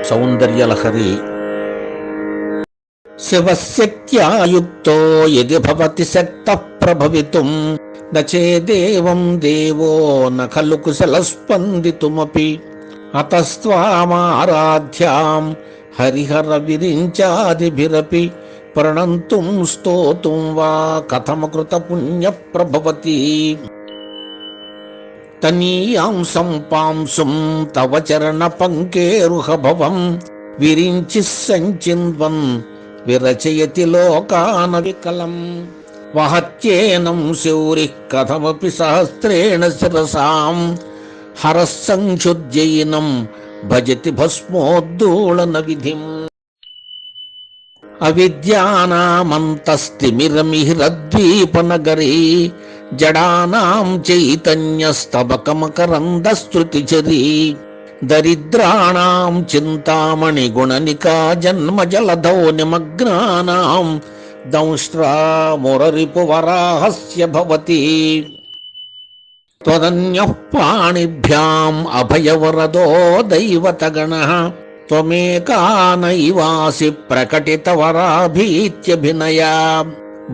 సౌందర్యలహరి. శివశక్త్యాయుక్తో యది భవతి శక్తః ప్రభవితుం నచేదేవం దేవో న ఖలు కుశలస్పందితుమపి అతస్త్వామారాధ్యాం హరిహర విరించాదిభిరపి ప్రణంతుం స్తోతుం వా కథమకృత పుణ్య ప్రభవతి. తనీయాం సంపాంసుం తవ చరణ పంకేరుహ భవం విరించి సంచిన్వన్ విరచయతి లోకాన వికలం. వహత్యేనం శౌరి కథమపి సహస్రేణ శిరసాం హరః సంక్షుద్యైనం భజతి భస్మోద్దూళన విధిం. అవిద్యానామంతస్తిమిరమిహిరద్వీపనగరీ జడానాం చైతన్యస్తబకమకరందశ్రుతిచరీ దరిద్రాణాం చింతామణి గుణనికా జన్మజలధౌ నిమగ్నానాం దంష్ట్రా మురరిపువరాహస్య భవతి. త్వదన్యః పాణిభ్యాం అభయవరదో దైవతగణః త్వమేకా నైవాసి ప్రకటితవరాభీత్యభినయా.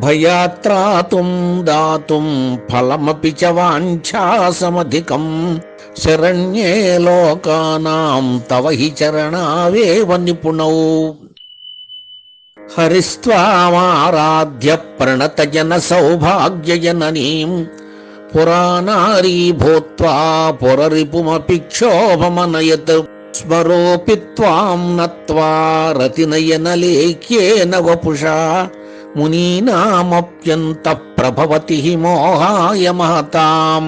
భయాత్రాతుం దాతుం ఫలమపి చ వాంఛాసమధికం శరణ్యే లోకానాం తవ హి చరణావేవ నిపుణౌ. హరిస్త్వామారాధ్య ప్రణతజన సౌభాగ్యజననీం పురాణారీ భూత్వా పురరిపుమపి క్షోభమనయత్. స్మరోపి త్వాం నత్వా రతినయనలేఖ్యేన వపుషా మునీనామప్యంత ప్రభవతి మోహాయ మహతాం.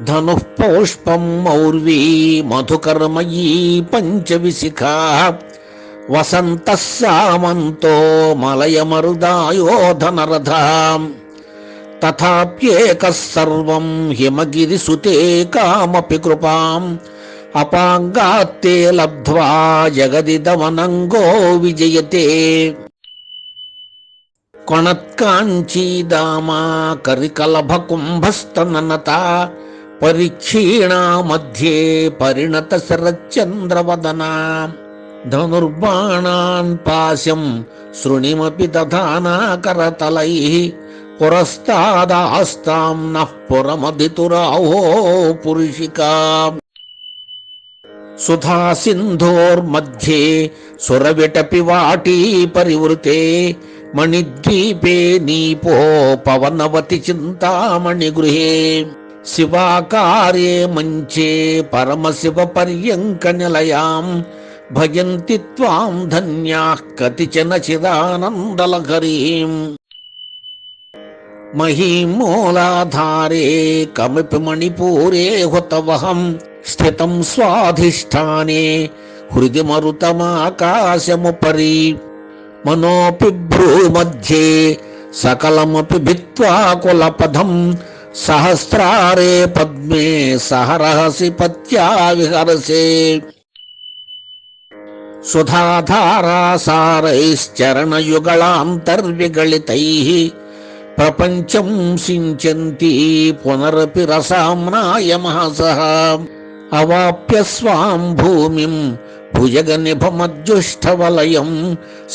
ధనుః పౌష్పం మౌర్వీ మధుకర్మయీ పంచవిశిఖా వసంతః సామంతో మలయమరుదాయోధనరథా. తథాప్యేకః సర్వం హిమగిరిసుతే కామపి కృపాం అపాంగాత్తే లబ్ధ్వా జగదిదమనంగో విజయతే. కొణత్కాంచీదామా కరికలభకుంభస్తననత పరిక్షీణా మధ్యే పరిణత శరచంద్రవదనా. ధనుర్బాణాన్ పాశం శృణిమపి దధానా కరతలైః పురస్తాదాస్తాం నః పురమధితురాహో పురుషికా. సుధా సింధోర్మధ్యే సురవిటపి వాటీ పరివృతే మణిద్వీపే నీపో పవనవతి చింతామణి గృహే. శివాకారే మంచే పరమశివ పర్యంక నిలయాం భజంతి త్వాం ధన్యాః కతిచన చిదానందలహరీం. మహీం మూలాధారే కమపి మణిపూరే హుతవహం స్థితం స్వాధిష్టానే హృది మరుతమాకాశముపరి. మనోపి భ్రూమధ్యే సకలమపి భిత్వా కులపథం సహస్రారే పద్మే సహరహసి పత్యా విహరసే. సుధాధారాసారైశ్చరణయుగళాంతర్విగళితైః ప్రపంచం సించంతి పునరపి రసామ్నాయమహసః. అవాప్య స్వాం భూమిం భుజగనిభమజ్జుష్టవలయం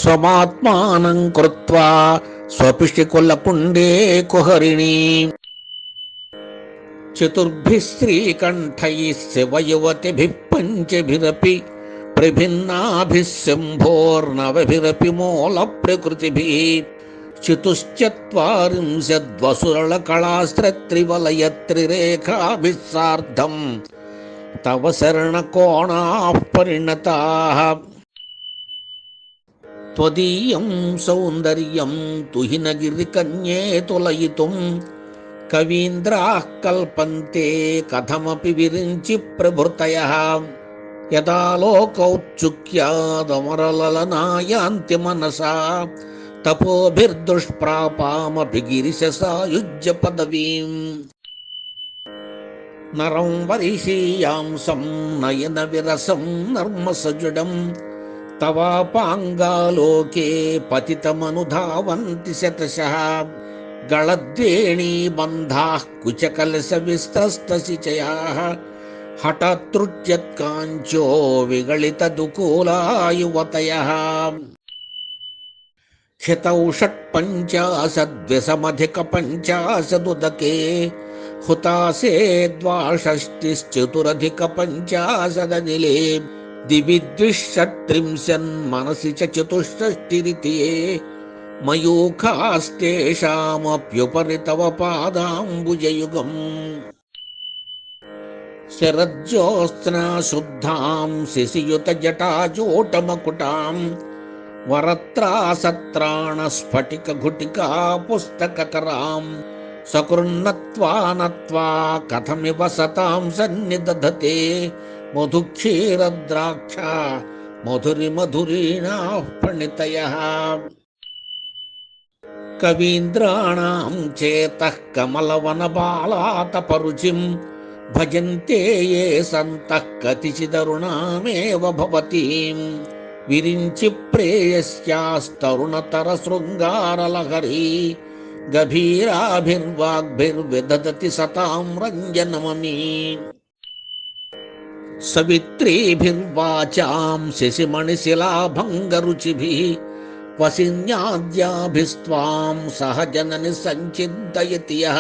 స్వమాత్మానం కృత్వా స్వపిషికులకుండే కుహరిణీ. చతుర్భిః శ్రీకంఠైః శివయువతిభిః పంచభిరపి ప్రభిన్నాభిః శంభోర్నవభిరపి మూల ప్రకృతిభిః. చతుశ్చత్వారింశద్వసురళకళాస్త్రత్రివలయత్రిరేఖాభిः సార్ధం తవ శరణకోణాః పరిణతాః. త్వదీయం సౌందర్యం తుహినగిరికన్యే తులయితుం కవీంద్రాః కల్పంతే కథమపి విరించి ప్రభృతయః. యదా లోకౌత్సుక్యాదమరలలనాయాంతి మనసా తపోభిర్దుష్ప్రాపామపి గిరిశసాయుజ్య పదవీం. నరం వరిషీయాంసం నయన విరసం నర్మసజుడం తవాపాంగాలోకే పతితమనుధావంతి శతశః. గళద్వేణీ బంధాః కుచకలశ విస్తస్తశిచయాః హఠాతృత్యత్కాంచో విగళితదుకూలా యువతయః హితౌ షట్పంచాశద్విషమధిక పంచాశదుదకే హుతాసే ద్వాషష్టిశ్చతురధిక పంచాశదనిలే దివి ద్విషట్త్రింశన్ మనసి చ చతుషష్టిరితి మయూఖాస్తేషామప్యుపరి తవ పాదాంబుజయుగం శరజ్యోత్స్నా శుద్ధాం శిశియుత జటాజోటమకుటాం వరత్రాసత్రాణ స్ఫటిక ఘుటికా పుస్తకకరాం సకృన్నత్వా నత్వా కథమివ సతాం సన్నిదధతే మధుక్షీరద్రాక్ష మధురి మధురీణాః పణితయః కవీంద్రాణాం చేతః కమలవనబాలాతపరుచిం భజంతే ఏ సంతః కతిచిదరుణామేవ భవతీం విరించి ప్రేయస్యాస్తరుణతర శృంగారలహరీ గభీరాభిర్వాగ్భిర్విదధతి సతాం రంజనమమీ సవిత్రీభిర్వాచాం శశిమణిశిలాభంగరుచిభిః వసిన్యాద్యాభిస్త్వాం సహజనని సంచింతయతి యః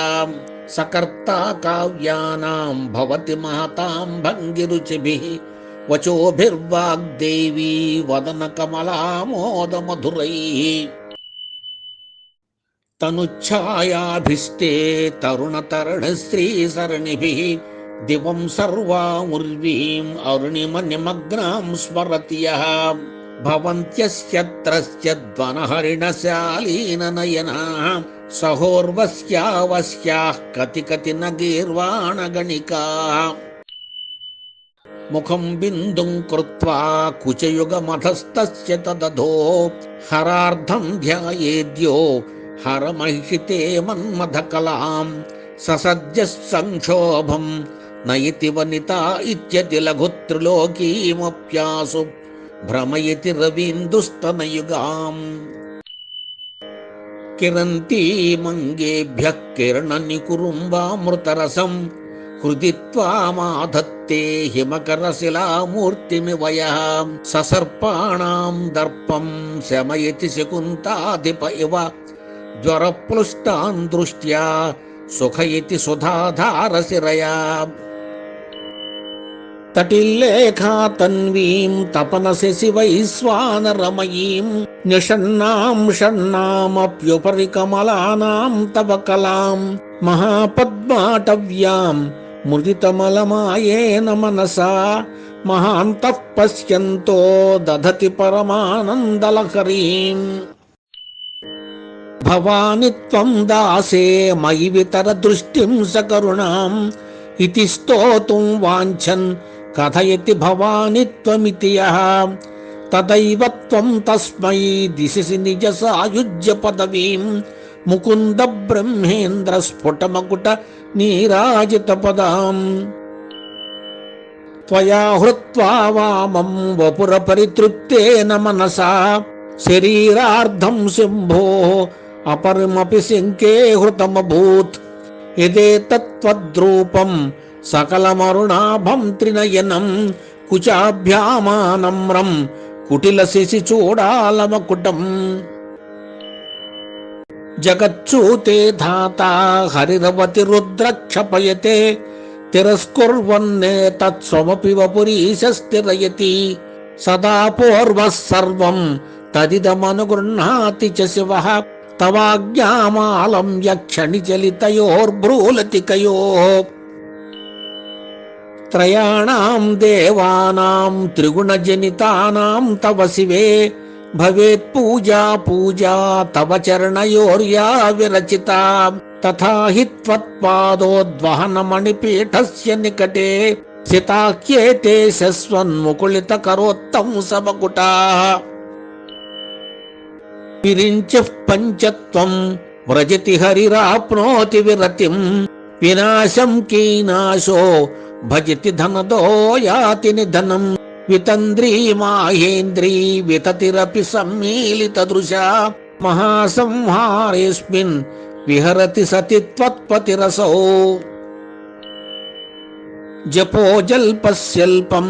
సకర్తా కావ్యానాం భవతి మహతాం భంగిరుచిభిః వచోభిర్వాగ్దేవీ వదన కమలామోదమధురైః తనుఛాయాభిస్తే తరుణతరణశ్రీసరణిభిః దివం సర్వాముర్వీం అరుణిమనిమగ్నాం స్మరతి యః భవంత్యస్యత్రస్యద్వనహరిణశాలీననయనాః సహోర్వస్యావస్యాః కతి కతి న గీర్వాణగణికాః ముఖం బిందుం కృత్వా కుచయుగమధస్తస్య తదధో హరార్ధం ధ్యాయేద్యో హరమహిషితే మన్మథకలాం ససద్యః సంక్షోభం నయతి వనితా ఇత్యతి లఘుత్రిలోకీమప్యాసు భ్రమయతి రవీందుస్తనయుగాం కిరంతీమంగేభ్యః కిరణనికురుంబామృతరసం హృది త్వామాధత్తే హిమకరశిలామూర్తిమివ యః ససర్పాణాం దర్పం శమయతి శకుంతాధిప ఇవ జ్వరప్లుష్టాన్ దృష్ట్యా సుఖయతి సుధాధారశిరయా తటిల్లేఖా తన్వీం తపనశశి వైశ్వానరమయీం నిషణ్ణాం షణ్ణామప్యుపరి కమలానాం తవ కలాం మహాపద్మాటవ్యాం ముదితమలమాయేన మనసా మహాంతః పశ్యంతో దధతి పరమానందలహరీం భవాని త్వం దాసే మయి వితర దృష్టిం సకరుణాం ఇతి స్తోతుం వాంఛన్ కథయతి భవాని త్వమితి యః తదైవ త్వం తస్మై దిశసి నిజ సాయుజ్య పదవీం ముకుంద బ్రహ్మేంద్ర స్ఫుటమకుట నీరాజిత పదాం త్వయా హృత్వా వామం వపుర పరితృప్తేన మనసా శరీరార్ధం శంభో అపరమపి శంకే హృతమభూత్ యదేతత్వద్రూపం సకలమరుణాభం త్రినయనం కుచాభ్యామానమ్రం కుటిల శశి చూడాలమకుటం జగచ్చూతే ధాత హరిరవతి రుద్రక్షపయతే తిరస్కుర్వన్నే తత్స్వమపి వపురీశస్థిరయతి సదా పూర్వః సర్వం తదిదమనుగృహ్ణాతి చ శివః తవాజ్ఞామాలంబ్య క్షణిచలితయోర్భ్రూలతికయోః త్రయాణాం దేవానాం త్రిగుణజనితానాం తవ శివే భవేత్ పూజా పూజా తవ చరణయోర్యా విరచితా తథా హి త్వత్పాదోద్వహనమణిపీఠస్య నికటే సితాఖ్యేతే శస్వన్ముకుళిత కరోత్తం సమకుటాః విరించః పంచత్వం వ్రజతి హరిరాప్నోతి విరతిం వినాశం కీనాశో భజతి ధనదో యాతి నిధనం వితంద్రీ మాహేంద్రీ వితతిరపి సమ్మీలిత దృశా మహాసంహారేస్మిన్ విహరతి సతి త్వత్పతిరసౌ జపో జల్పస్యల్పం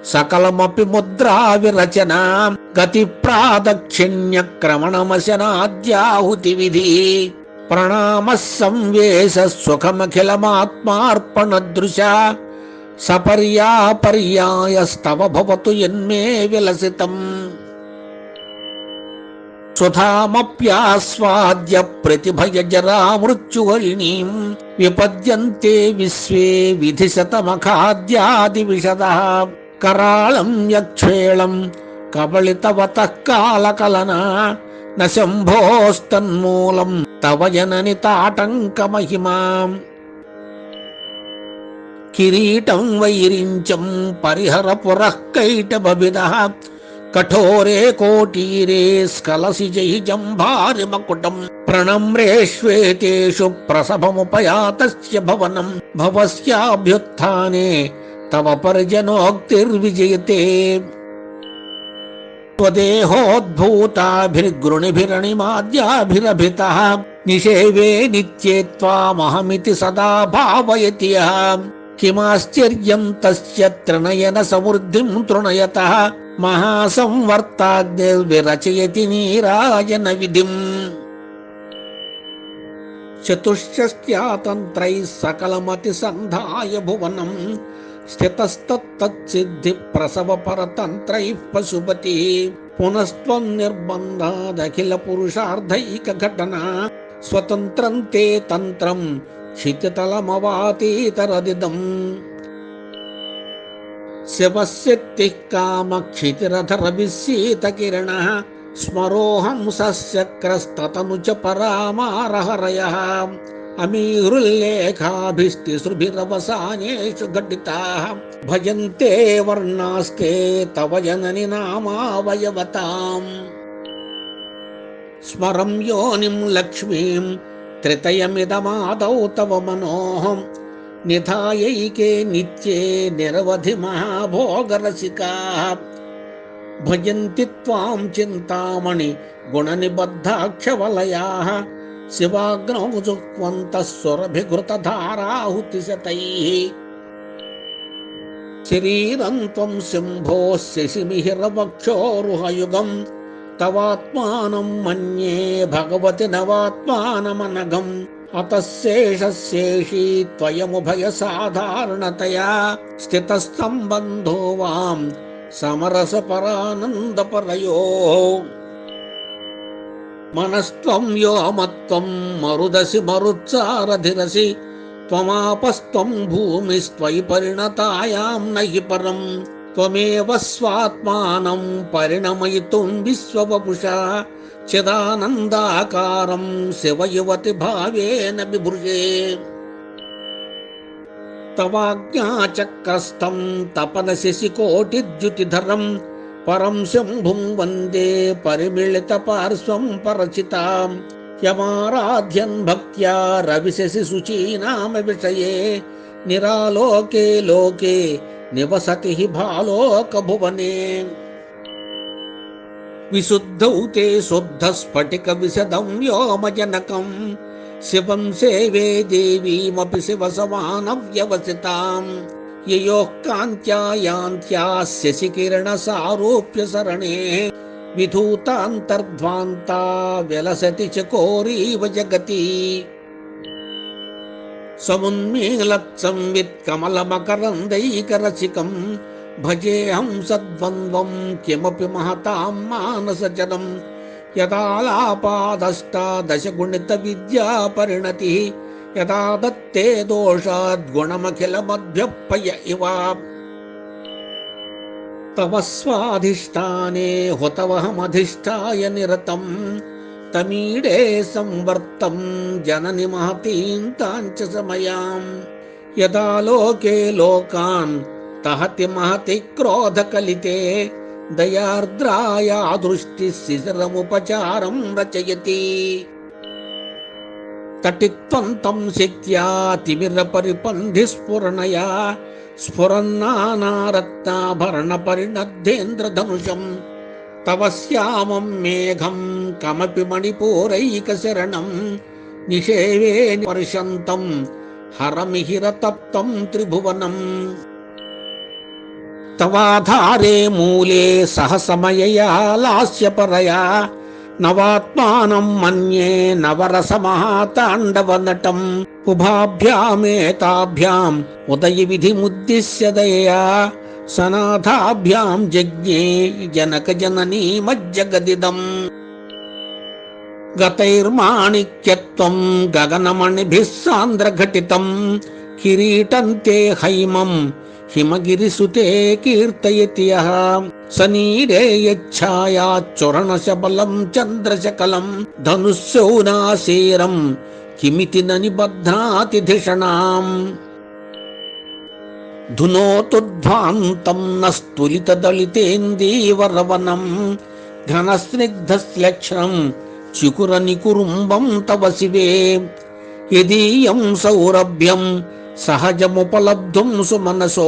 సకలమపి ముద్రా విరచన గతి ప్రాదక్షిణ్య క్రమణమశనాద్యాహుతి విధి ప్రణామ సంవేశ సుఖమఖిలమాత్మార్పణ దృశ సపర్యాపర్యాయస్తవ భవతు యన్మే విలసితం సుధామప్యాస్వాద్య ప్రతిభయ జరా మృత్యువల్నీం విపద్యంతే విశ్వే విధిశతమఖాద్యాది విశదః కరాళం యక్షేళం కబళితవతః కాలకలనా న శంభోస్తన్మూలం తవ జనని తాటంక మహిమాం కిరీటం వైరించం పరిహర పురః కైటభవిదః కఠోరే కోటీరే స్కలసిజై జంభారి మకుటం ప్రణమ్రేష్వేతేషు ప్రసభముపయాతస్య భవనం భవస్యాభ్యుత్థానే తవ పరిజనోక్తిర్విజయతే త్వదేహోద్భూతాభిర్గృణిభిరణిమాద్యాభిరభితః నిషేవే నిత్యే త్వామహమితి సదా భావయతి యః కిమాశ్చర్యం తస్య త్రినయన సమృద్ధిం తృణయతః మహాసంవర్తాగ్నిర్విరచయతి నీరాజన విధిం చతుష్షష్ట్యాతంత్రైః సకలమతి సంధాయ భువనం స్థితస్తత్తత్సిద్ధి ప్రసవ పరతంత్రైః పశుపతి పునస్త్వం నిర్బంధాదఖిల పురుషార్థైక ఘటన స్వతంత్రం తే తంత్రం క్షితితలమవాతీతరదిదం శివశక్తి కామక్షితిరధర విస్సీత కిరణ స్మరోహం సస్యక్రస్తతను చ పరామారహరయః అమీహృల్లేఖాభిస్తిసృభిరవసానేషు ఘటితాః భజంతే వర్ణాస్తే తవ జనని నామావయవతాం స్మరం యోనిం లక్ష్మీం త్రితయమిదమాదౌ తవ మనోహం నిధాయైకే నిత్యే నిరవధి మహాభోగరసికాః భజంతి త్వాం చింతామణి గుణనిబద్ధాక్షవలయాః శివాగ్నౌ జుక్వంతః సురభిఘృతధారాహుతిశతైః శరీరం త్వం శంభోః శశిమిహిరవక్షోరుహయుగం తవాత్మానం మన్యే భగవతి నవాత్మానమనఘం అతశేషశేషీ త్వయముభయ సాధారణతయా స్థితస్తంబంధో వాం సమరస పరానందపరయో మనస్త్వం వ్యోమత్వం మరుదసి మరుత్సారధిరసి త్వమాపస్త్వం భూమిస్త్వయి పరిణతాయాం నహి పరం త్వమేవ స్వాత్మానం పరిణమయితుం విశ్వవపుషా చిదానందాకారం శివయువతి భావేన బిభృజే తవాజ్ఞాచక్రస్థం తపన శశికోటిద్యుతిధరం పరం శంభుం వందే పరిమిళిత పార్శ్వం పరచితాం యమారాధ్యన్ భక్త్యా రవిశశి శుచీనామ విషయే నిరాలోకే లోకే నివసతి భాలోక భువనే విశుద్ధౌ తే శుద్ధ స్ఫటిక విశదం వ్యోమజనకం శివం సేవే దేవీమపి శివ సమాన వ్యవసితాం యయోః కాంత్యా యాంత్యాః శశికిరణ సారూప్య సరణే విధూతాంతర్ధ్వాంతా విలసతి చకోరీవ జగతి సమున్మీలత్ సంవిత్ కమలమకరందైకరసికం భజేహం సద్వంద్వం కిమపి మహతాం మానసజనం యదాలాపాదష్టాదశగుణిత విద్యా పరిణతి యదా దత్తే దోషాద్గుణమఖిలమభ్యప్పయ ఇవ తవ స్వాధిష్టానే హుతవహమధిష్టాయ నిరతం తమీడే సంవర్తం జనని మహతీం తాంచ సమయాం యదా లోకే లోకాన్ తహతి మహతి క్రోధకలితే దయార్ద్రాయా దృష్టి శిశిరముపచారం రచయతి తటిత్వంతం శక్త్యా తిమిర పరిపంధి స్ఫురణయా స్ఫురన్నానారత్నాభరణ పరిణద్ధేంద్రధనుషం తవ శ్యామం మేఘం కమపి మణిపూరైక శరణం నిషేవే వర్షంతం హరమిహిర తప్తం త్రిభువనం తవాధారే మూలే సహసమయయా లాస్యపరయా నవాత్మానం మన్యే నవరసమహాతాండవ నటం ఉభాభ్యామేతాభ్యాం ఉదయ విధిముద్దిశ్య దయయా సనాథాభ్యాం జజ్ఞే జనక జననీ మజ్జగదిదం గతైర్మాణిక్యత్వం గగనమణిభిః సాంద్రఘటితం కిరీటంతే హైమం హిమగిరిసుతే కీర్తయతి యః సనీరే యచ్ఛాయాచ్చురణశబలం చంద్రశకలం ధనుస్సౌనాశీరం కిమితి న నిబధ్నాతి ధిషణాం ధునోతుధ్వాంతం నస్తులితదళితేందీవరవనం ఘనస్నిగ్ధశ్లక్షణం చికురనికురుంబం తవ శివే యదీయం సౌరభ్యం సహజముపలబ్ధుం సుమనసో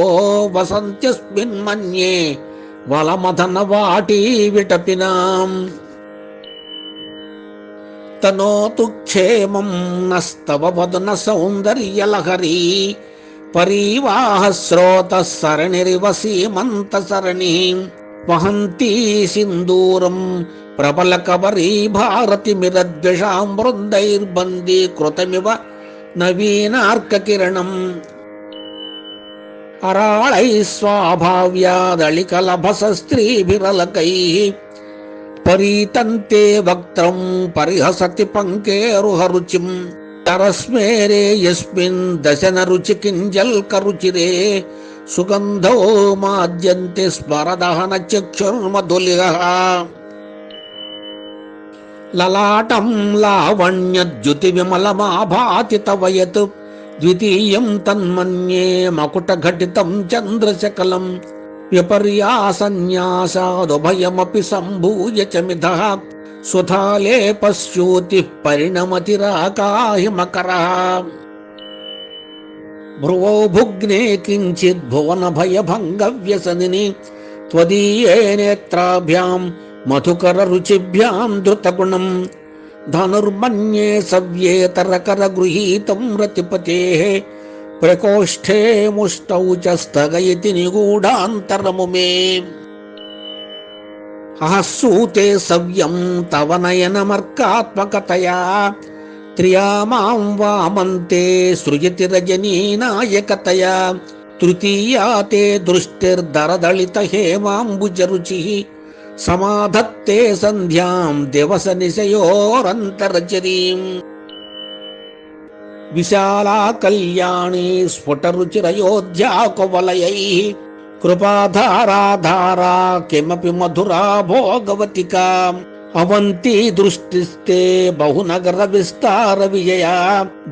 వసంత్యస్మిన్మన్యే వలమదన వాటీ విటపినాం తనోతు క్షేమం నస్తవ వదన సౌందర్యలహరీ పరీవాహ స్రోత సరణిరివ సీమంత సరణి వహంతీ సింధూరం ప్రబల కవరీ భారతి మిరద్విషాం వృందైర్బందీ కృతమివ నవీనార్క కిరణం అరాళై స్వాభావ్యాదళికలభస స్త్రీభిరలకై పరీతంతే వక్త్రం పరిహసతి పంకేరుహరుచిం తరస్మేరే యస్మిన్ దశన రుచి కింజల్కరుచిరే సుగంధో మాద్యంతి స్మరదహన చక్షుర్మధులిః లలాటం లావణ్యద్యుతి విమలమాభాతి తవ యత్ ద్వితీయం తన్మన్యే మకుటఘటితం చంద్రశకలం విపర్యాసన్యాసాదుభయమపి సంభూయ చ మిథః సుధాలేపస్యూతిః పరిణమతిరాకాహిమకరః భ్రువో భుగ్నే కించిద్ భువనభయభంగవ్యసనిని త్వదీయే నేత్రాభ్యాం మధుకర రుచిభ్యాం ధృతగుణం ధనుర్మన్యే సవ్యేతరకర గృహీతం రతిపతేః ప్రకోష్ఠే ముష్టౌ చ స్థగయతి నిగూఢాంతరము మే అహస్సూతే సవ్యం తవ నయనమర్కాత్మకతయా త్రియామాం వామంతే సృజతి రజనీనాయకతయా తృతీయా తే దృష్టిర్దరదళిత హేమాంబుజరుచిః సమాధత్తే సంధ్యాం దివస నిశయోరంతరచరీం విశాలా కళ్యాణీ స్ఫుటరుచిరయోధ్యాకువలయైః కృపాధారాధారా కిమపి మధురా భోగవతికా అవంతి దృష్టిస్తే బహునగర విస్తార విజయా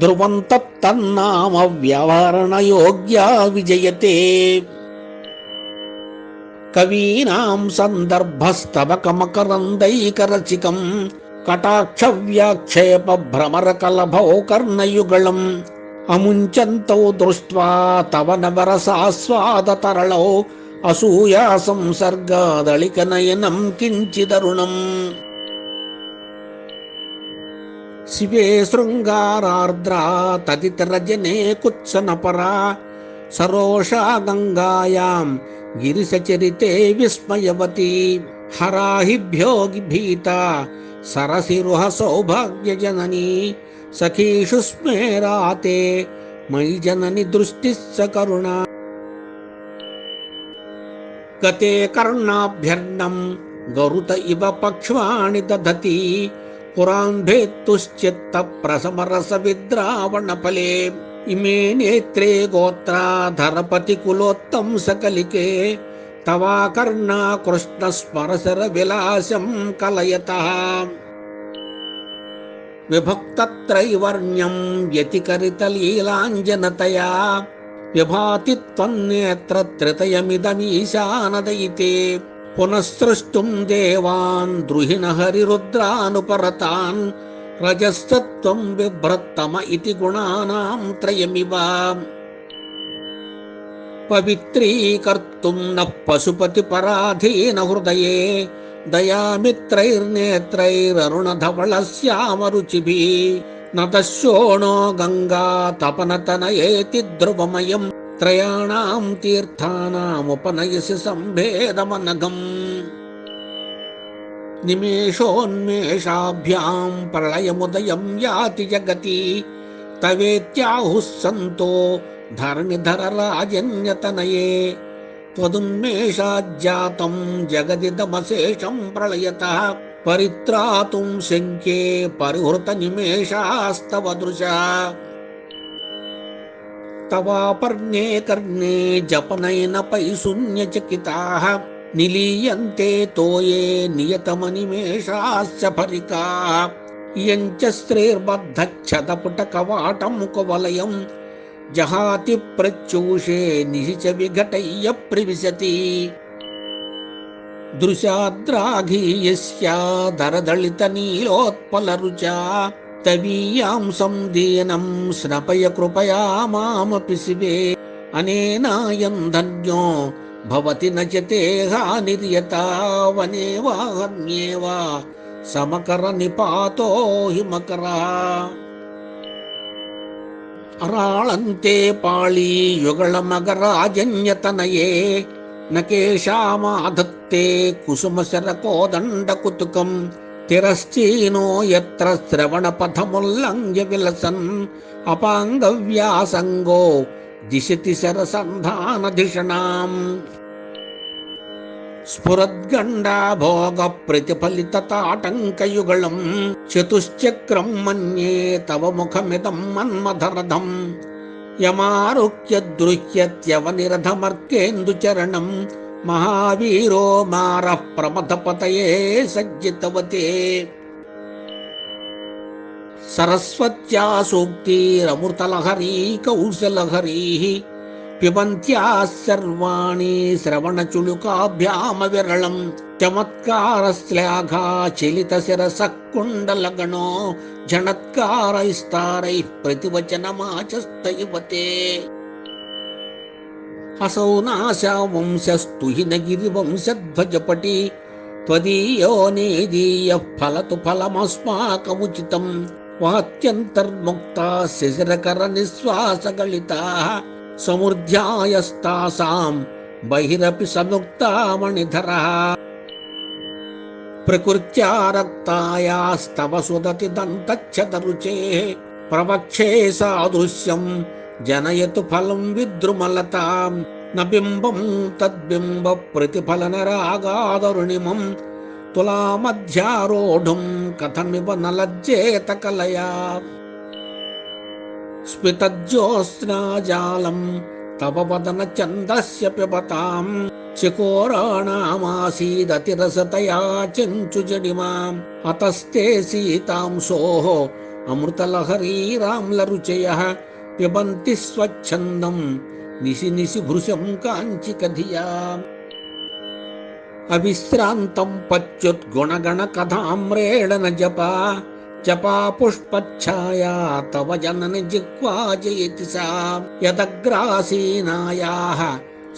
ధ్రువం తన్నామ వ్యవహరణ యోగ్యా విజయతే కవీనాం సందర్భస్తవకమకరందైకరచికం కటాక్ష వ్యాక్షేప భ్రమర కలభౌ కర్ణయుగళం అముంచంతౌ దృష్ట్వా తవ నవరసాస్వాద తరళౌ అసూయా సంసర్గాదళిక నయనం కించిదరుణం శివే శృంగారార్ద్రా తదితరజనే కుత్సనపరా సరోషా గంగాయాం గిరిశచరితే విస్మయవతి హరాహిభ్యో భీతా సరసిరుహ సౌభాగ్యజననీ సఖీషు స్మేరాతే మయి జనని దృష్టిస్స కరుణ గతే కర్ణాభ్యర్ణం గరుత ఇవ పక్ష్వాణి దధతి పురాంభేత్తుశ్చిత్త ప్రసమరస విద్రావణ ఫలే ఇమే నేత్రే గోత్రాధరపతి కులోత్తం సకలికే తవాకర్ణా కృష్ణ స్మరసర విలాసం కలయతః విభక్తత్రైవర్ణ్యం వ్యతికరిత లీలాంజనతయా విభాతి త్వన్నేత్ర త్రితయమిదమీశానదయితే పునఃసృష్టుం దేవాన్ ద్రుహిణ హరిరుద్రానుపరతాన్ రజస్తత్వం బిభ్రత్తమ ఇతి గుణానాం త్రయమివ పవిత్రీకర్తుం నః పశుపతి పరాధీన హృదయే దయామిత్రైర్నేత్రైరరుణధవళ శ్యామరుచిభిః నతశోణో గంగా తపనతనయేతి ధ్రువమయం త్రయాణాం తీర్థానాముపనయసి సంభేదమనఘం నిమేషోన్మేషాభ్యాం ప్రళయముదయం యాతి జగతి తవేత్యాహుః సంతో ధరణిధర రాజన్యతనయే త్వదున్మేషాజ్జాతం జగదిదమశేషం ప్రళయతః పరిత్రాతుం శంకే పరిహృత నిమేషాస్తవ దృశా తవాపర్ణే కర్ణే జపనయన పైశూన్యచకితాః నిలీయంతే తోయే నియతమనిమేషాశ్చ ఫరికాః ఇయంచ శ్రీర్బద్ధఛదపుటకవాటం కువలయం జహాతి ప్రత్యూషే నిశిచ విఘటయ్య ప్రవిశతి దృశాద్రాఘీయస్యాదరదళిత నీలోత్పలరుచా తవీయాం సందీనం స్నపయ కృపయా మామపి శివే అనేనాయం ధన్యో భవతి నచతే హానిర్యతా వనే వా హన్యేవా సమకర నిపాతో హిమకరా అరాళంతే పాళీ యుగళమగరాజన్యతనయే నకేశామాధత్తే కుసుమశరకోదండకుతుకం తిరశ్చీనో యత్ర శ్రవణపథముల్లంఘ్య విలసన్ అపాంగవ్యాసంగో దిశతి శరసంధానధిషణాం స్ఫురద్గండా భోగ ప్రతిఫలితాటంకయుగళం చతుశ్చక్రం మన్యే తవ ముఖమిదం మన్మథరథం యమారుహ్యద్రుహ్యత్యవనిరథమర్కేందుచరణం మహావీరో మారః ప్రమథపతయే సజ్జితవతే సరస్వత్యా సూక్తిరమృతలహరీ కౌశలహరీ పిబంత్యాః సర్వాణి శ్రవణచుళుకాభ్యామ విరళం చమత్కారశ్లాఘా చలితశిరసః కుండలగణో జణత్కారైస్తారైః ప్రతివచనమాచస్తయువతే అసౌ నాశావంశస్తు హినగిరివంశధ్వజపటి త్వదీయో నేదీయః ఫలతు ఫలమస్మాకముచితం వాత్యంతర్ముక్తా శిశిరకర నిశ్వాసగళితాః సముర్ధ్యాయస్తాసాం బహిరపి సముక్తామణిధరః ప్రకృత్యా రక్తాయాస్తవ సుదతి దంతచ్ఛదరుచేః ప్రవక్షే సాదృశ్యం జనయతు ఫలం విద్రుమలతాం న బింబం తద్బింబ ప్రతిఫలనరాగాదరుణిమం తులామధ్యారోఢుం కథమివ నలజ్జేత కలయా స్మితజ్యోత్స్నాజాలం తవ వదన చంద్రస్య పిబతాం చికోరాణామాసీదతిరసతయా చెంచుజడిమాం అతస్తే సీతాంశోః అమృతలహరీరామ్లరుచయః పిబంతి స్వచ్ఛందం నిశి నిశి భృశం కాంచికధియా అవిశ్రాంతం పచ్యుద్గుణగణ కథామ్రేళన జపా జపా పుష్పఛాయా తవ జనని జిహ్వా జయతి సా యదగ్రాసీనాయాః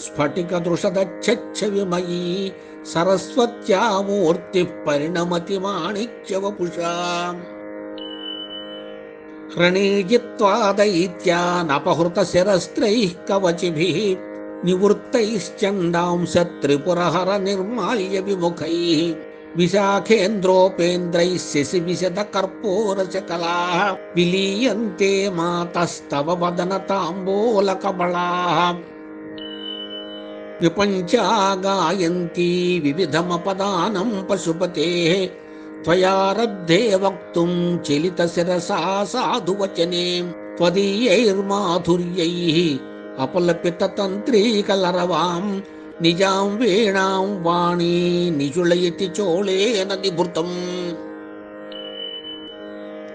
స్ఫటికదృషదచ్చ విమయీ సరస్వత్యా మూర్తిః పరిణమతి మాణిక్యవపుషా రణీజిత్వా దైత్యానపహృత శిరస్త్రైః కవచిభిః నివృత్తైశ్చండాంశ త్రిపురహర నిర్మాల్య విముఖైః విశాఖేంద్రోపేంద్రైః శశి విశద కర్పూరచకలాః విలీయంతే మాతస్తవ వదన తాంబూల కబళాః విపంచా గాయంతి వివిధమపదానం పశుపతేః త్వయారబ్ధే వక్తుం చలిత శిరసా సాధువచనే త్వదీయైర్మాధుర్యైః అపలపిత తంత్రీకలరవాం నిజాం వీణాం వాణీ నిజుళయతి చోళేన నిభృతం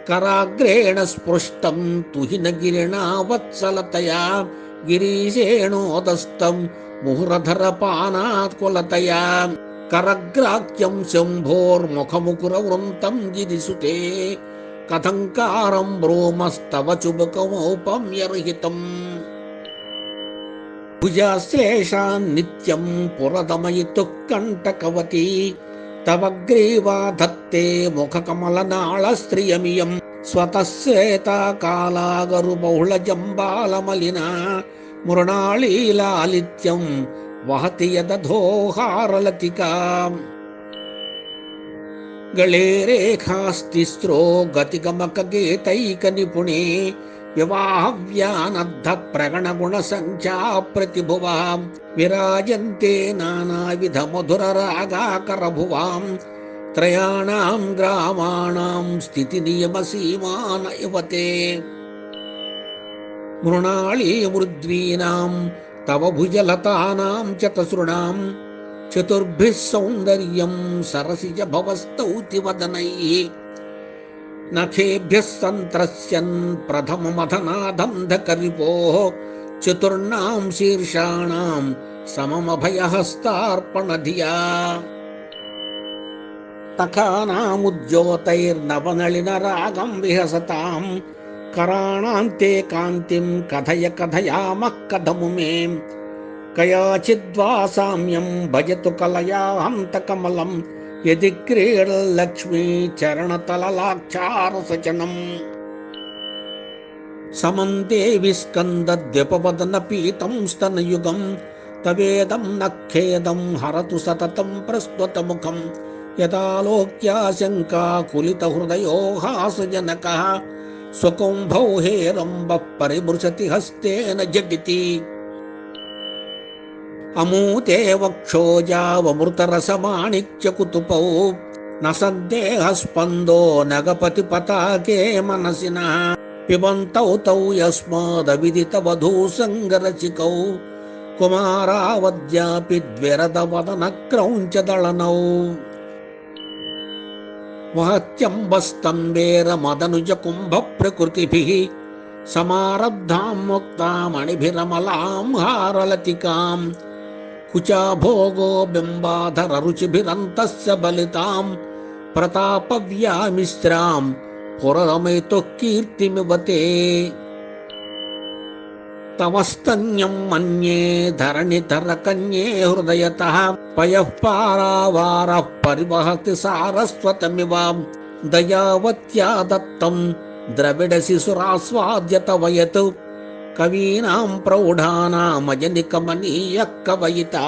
కరాగ్రేణ స్పృష్టం తుహినగిరిణా వత్సలతయా గిరీశేణోదస్తం ముహురధరపానాత్కులతయా కరగ్రాక్యం శంభోర్ముఖముకురవృంతం గిరిసుతే కథంకారం బ్రోమస్తవ చుబుకమౌపమ్యర్హితం భుజాశ్లేషాన్ నిత్యం పురదమయితుః కంటకవతి తవ గ్రీవా ధత్తే ముఖకమలనాళ శ్రియమియం स्वतः श्वेता कालागरु बहुल जम्बालमलिना मृणालीलालित्यं वहति यदधोहारलतिका गळे रेखास्तिस्रो गतिगमकगीतैकनिपुणे विवाहव्यानद्ध प्रगणगुणसङ्ख्या प्रतिभुवां विराजन्ते नानाविध मधुररागाकरभुवां त्रयाणां ग्रामाणां स्थितिनियमसीमान इव ते मृणालीमृद्वीनां तव भुजलतानां च तसृणां चतुर्भिः सौन्दर्यं सरसिज भवस्तौति वदनैः नखेभ्यः सन्त्रस्यन् प्रथममधनादन्धकरिपोः चतुर्णां शीर्षाणां सममभयहस्तार्पणधिया तखानामुद्योतैर्नवनलिनरागं विहसतां कराणान्ते कान्तिं कथय कथयामः कथमु मे कयाचिद्वा साम्यं भजतु कलया हन्तकमलं यदि क्रीडल्लक्ष्मी चरणतललाक्षारसचनम् समन्ते विस्कन्दद्व्यपवदनपीतं स्तनयुगं तवेदं नखेदं हरतु सततं प्रस्फुटमुखं यदालोक्याशङ्काकुलितहृदयो हासजनकः स्वकुम्भौ हेरम्बः परिमृशति हस्तेन जगिति अमूते वक्षोजावमृतरसमाणिक्यकुतुपौ न सन्देहस्पन्दो नगपतिपताके मनसिनः पिबन्तौ तौ यस्मादविदितवधूसङ्गरचिकौ कुमारावद्यापि द्विरदवदनक्रौञ्चदळनौ वहत्यम्बस्तम्बेरमदनुजकुम्भप्रकृतिभिः समारब्धां मुक्तामणिभिरमलां हारलतिकां कुचाभोगो बिम्बाधररुचिभिरन्तस्य बलितां प्रतापव्यामिश्रां पुररमयितुः कीर्तिमिव ते तव स्तन्यं मन्ये धरणिधरकन्ये हृदयतः पयः पारावारः परिवहति सारस्वतमिव दयावत्या दत्तं द्रविडशिशुरास्वाद्य तव यत् कवीनां प्रौढानामजनिकमनीयः कवयिता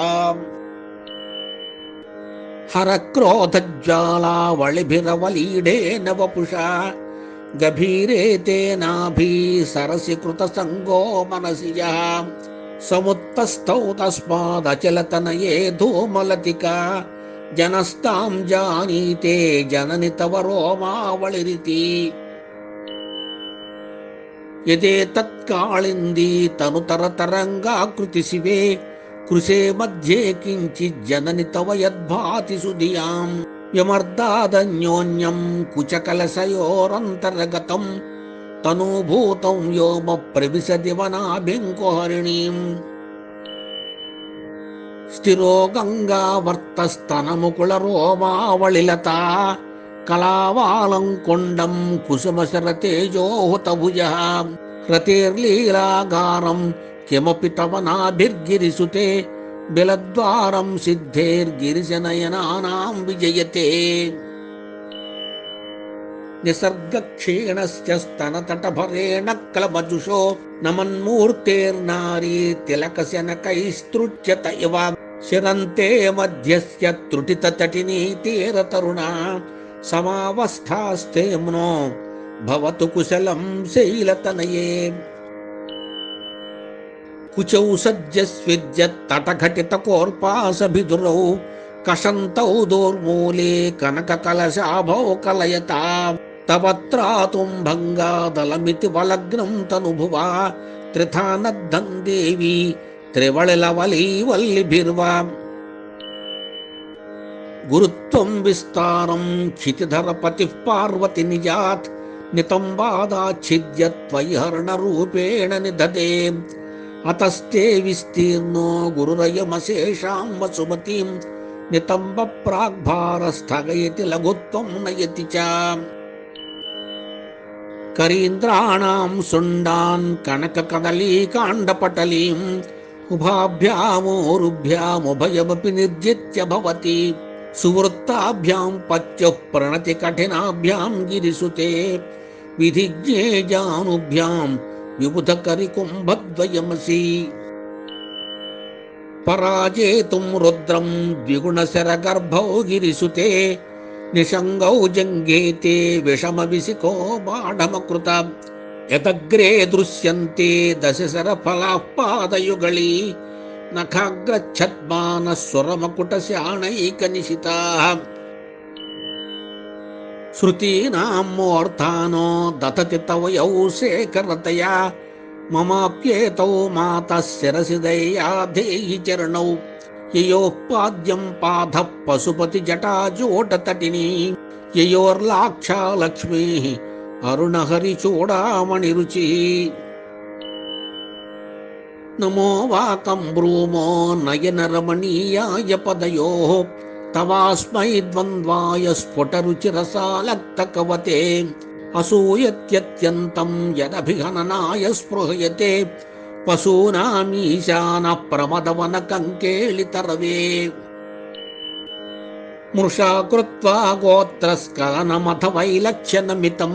हरक्रोधज्वालावलिभिरवलीढेन वपुषा गभीरे तेनाभि सरसि कृतसङ्गो मनसि यः समुत्तस्थौ तस्मादचलतनये धूमलतिका जनस्तां जानीते जननि तव रोमावलिरिति यदेतत्कालिन्दी तनुतरतरङ्गाकृति शिवे कृशे मध्ये किञ्चिज्जननि तव यद्भाति सुधियां यमर्दादन्योन्यं कुचकलशयोरन्तर्गतं तनूभूतं व्योमप्रविशति वनाभिङ्कुहरिणीम् स्थिरो गङ्गावर्तस्तनमुकुलरोमावलिलता कलावालं कुण्डं कुसुमशरतेजोहुतभुजः रतेर्लीलागारं किमपि तव नाभिर्गिरिसुते बिलद्वारं सिद्धेर्गिरिजनयनानां विजयते निसर्गक्षीणस्य स्तनतटभरेण क्लमजुषो नमन्मूर्तेर्नारी तिलकशनकैस्तृच्यत इव शिरन्ते मध्यस्य त्रुटिततटिनी तीरतरुणा समावस्थास्तेम्नो भवतु कुशलं शैलतनये कुचौ सज्जस्विद्यत्तटघटितकोर्पासभिदुरौ कषन्तौ दोर्मूले कनककलशाभौ कलयता तवत्रातुं भङ्गादलमिति वलग्नं तनुभुवा त्रिथा नद्धं देवी त्रिवळिलवलीवल्लिभिर्वा गुरुत्वं विस्तारं क्षितिधरपतिः पार्वति निजात् नितम्बादाच्छिद्य त्वयि हरणरूपेण निदधे अतस्ते विस्तीर्णो गुरुरयमशेषां वसुमतीं नितम्ब प्राग्भारस्थगयति लघुत्वं नयति च करीन्द्राणां सुण्डान् कनककदलीकाण्डपटलीं उभाभ्यामोरुभ्यामुभयमपि निर्जित्य भवति सुवृत्ताभ्यां पत्युः प्रणति कठिनाभ्यां गिरिसुते విధిజ్ఞే జానుభ్యాం విబుధకరికుంభద్వయమసి పరాజేతుం రుద్రం ద్విగుణశరగర్భౌ గిరిసుతే నిషంగౌ జంఘేతే విషమ విసికో బాఢమకృత యతగ్రే దృశ్యంతే దశశర ఫలాః పాదయుగళీ నఖాగ్రచ్ఛద్మానః సురమకుటశాణైకనిశితాః శృతీనాం మూర్ధానో దతతి తవ యౌ శేఖరతయా మమాప్యేతౌ మాతః శిరసి దయా దేహి చరణౌ యయోఃపాద్యం పాదః పశుపతి జటాజూటతటినీ యయోర్లాక్షా లక్ష్మీః అరుణహరి చూడామణి రుచి నమో వాకం బ్రూమో నయన రమణీయాయ పదయోః తవాస్మై ద్వంద్వాయ స్ఫుటరుచిరసాలక్తకవతే అసూయత్యత్యంతం యదభిహననాయ స్పృహయతే పశూనామీశానః ప్రమదవన కంకేళితరవే మృషా కృత్వా గోత్రస్కలనమథ వైలక్ష్యనమితం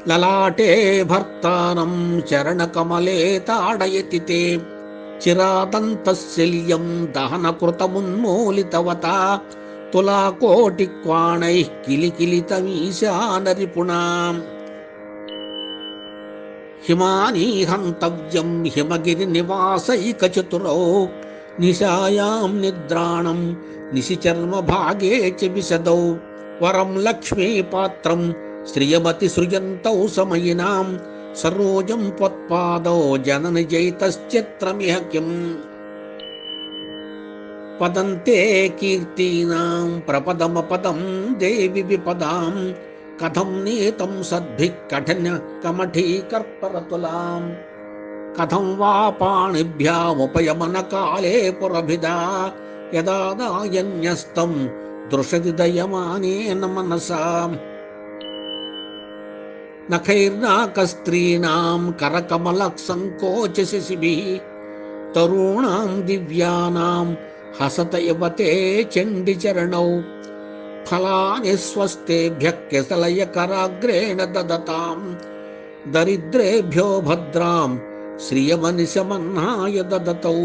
లలాటే భర్తానం చరణకమలే తాడయతి తే చిరాదంతశల్యం దహనకృతమున్మూలితవత తులాకోటిక్వాణైః కిలికిలితమీశానరిపుణాం హిమానీ హంతవ్యం హిమగిరినివాసైకచతురౌ నిశాయాం నిద్రాణం నిశిచర్మభాగే చ విశదౌ వరం లక్ష్మీపాత్రం శ్రియమతి సృజంతౌ సమయినాం సరోజం త్వత్పాదౌ జనని జైతశ్చిత్రమిహ కిం పదంతే కీర్తీనాం ప్రపదమపదం దేవి విపదాం కథం నీతం సద్భిః కఠిన కమఠీకర్పరతులాం కథం వా పాణిభ్యాముపయమన కాలే పురభిదా యదా దాయన్యస్తం దృశతి దయమానేన మనసా నఖైర్నాకస్త్రీణాం కరకమలసంకోచ శిశిభిః తరుణాం దివ్యానాం హసత ఇవ తే చండిచరణౌ ఫలాని స్వస్తేభ్యః కెసలయకరాగ్రేణ దదతాం దరిద్రేభ్యో భద్రాం శ్రియమనిశమన్నాయ దదతౌ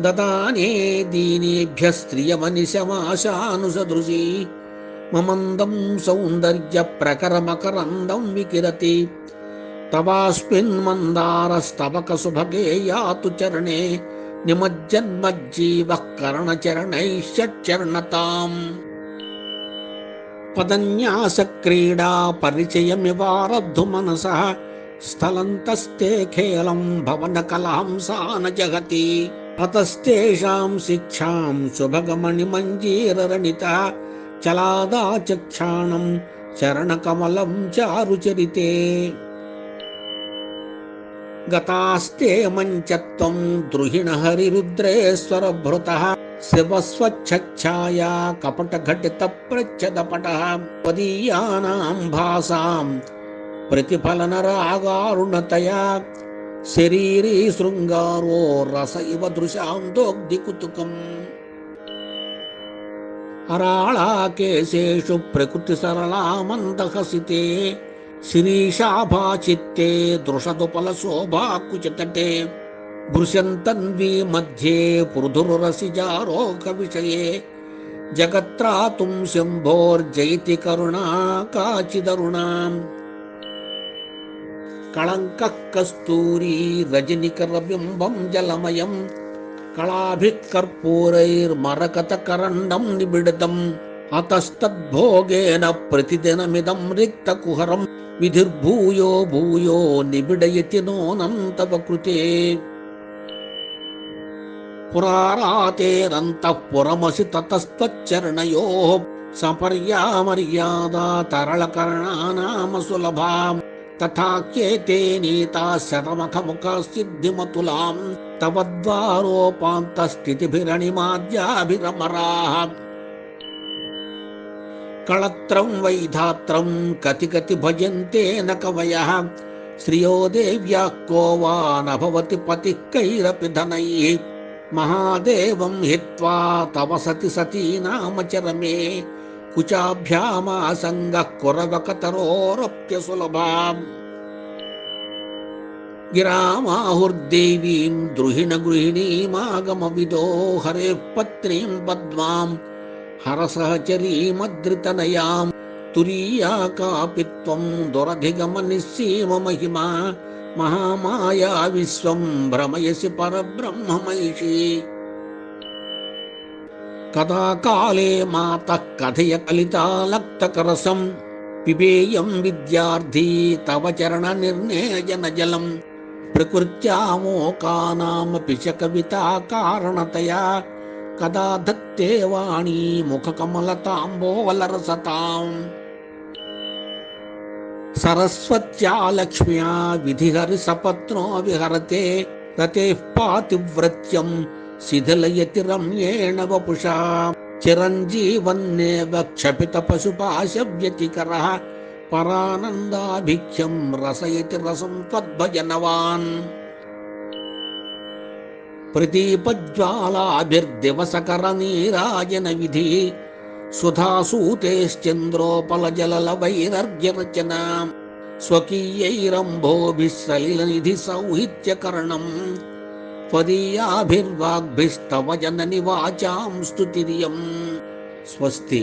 దదానే దీనేభ్యః శ్రియమనిశమాశానుసదృశీ మమందం సౌందర్య ప్రకరమకరందం వికిరతి తవాస్మిన్ మందారస్తవక సుభగే యాతు చరణే నిమజ్జన్మజ్జీవః కరణచరణైః షట్చరణతాం పదన్యాసక్రీడా పరిచయమివారబ్ధు మనసః స్థలంతస్తే ఖేలం భవనకలహంసాన జగతి అతస్తేషాం శిక్షాం శుభగమణిమంజీరరణిత చలాదాచక్షాణం చరణకమలం చారుచరితే గతాస్తే మంచత్వం ద్రుహిణ హరిరుద్రేశ్వరభృతః శివస్వచ్ఛఛాయా కపటఘటిత ప్రచ్ఛదపటః పదీయానాం భాసాం ప్రతిఫలనరాగారుణతయా శరీరీ శృంగారో రస ఇవ దృశాంతోగ్ధికుతుకం అరాళాకేశేషు ప్రకృతి సరళామందహసితే శిరీషాభాచిత్తే దృషదుపలశోభాకుచతటే గృశంతన్వీ మధ్యే పృథురసిజారోగ విషయే జగత్రాతుం శంభోర్జయతి కరుణా కాచిదరుణాం కళంకః కస్తూరీ రజనికరబింబం జలమయం కళాభిః కర్పూరైర్మరకతకరండం నిబిడతం అతస్తద్భోగేన ప్రతిదినమిదం రిక్తకుహరం విధిర్భూయో భూయో నిబిడయతి నోనం తవ కృతే పురారాతేరంతఃపురమసి తతస్తచ్చరణయోః సపర్యామర్యాదా తరళకర్ణానామ సులభాం తథాఖ్యేతే నీతా శతమఖముఖసిద్ధిమతులాం తవ ద్వారోపాంతస్థితిభిరణిమాద్యాభిరమరాః కళత్రం వైధాత్రం కతి కతి భజంతే న కవయః శ్రియో దేవ్యాః కో వా నభవతి పతిః కైరపి ధనైః మహాదేవం హిత్వా తవ సతి సతీ నామచరమే కుచాభ్యామాసంగః కురవకతరోరప్యసులభాం గిరామాహుర్దేవీం ద్రుహిణ గృహిణీమాగమవిదో హరేః పత్నీం పద్మాం హరసహచరీమద్రితనయాం తురీయా కాపి త్వం దురధిగమనిస్సీమ మహిమా మహామాయా విశ్వం భ్రమయసి పరబ్రహ్మమైషి కదా కాలే మాతః కథయ కలితాలక్తకరసం పిబేయం విద్యార్థీ తవ చరణ నిర్ణేయన జలం ప్రకృత్యామోకానామపి చ కవితా కారణతయా కదా దత్తే వాణీ ముఖకమలతాంబోలరసతాం సరస్వత్యా లక్ష్మ్యా విధిహరి సపత్నో విహరతే రతేః పాతివ్రత్యం శిథిలయతి రమ్యేణ వపుషా చిరంజీవన్నేవ క్షపిత పశుపాశవ్యతికరః పరానందాభిఖ్యం రసయతి రసం త్వద్భజనవాన్ ప్రదీపజ్వాలాభిర్దివసకర నీరాజన విధి సుధాసూతేశ్చంద్రోపలజలవైరర్ఘ్యరచన స్వకీయైరంభోభిः సలిలనిధి సౌహిత్యకర్ణం త్వదీయాభిర్వాగ్భిస్తవ జనని వాచాం స్తుతిరియం. స్వస్తి.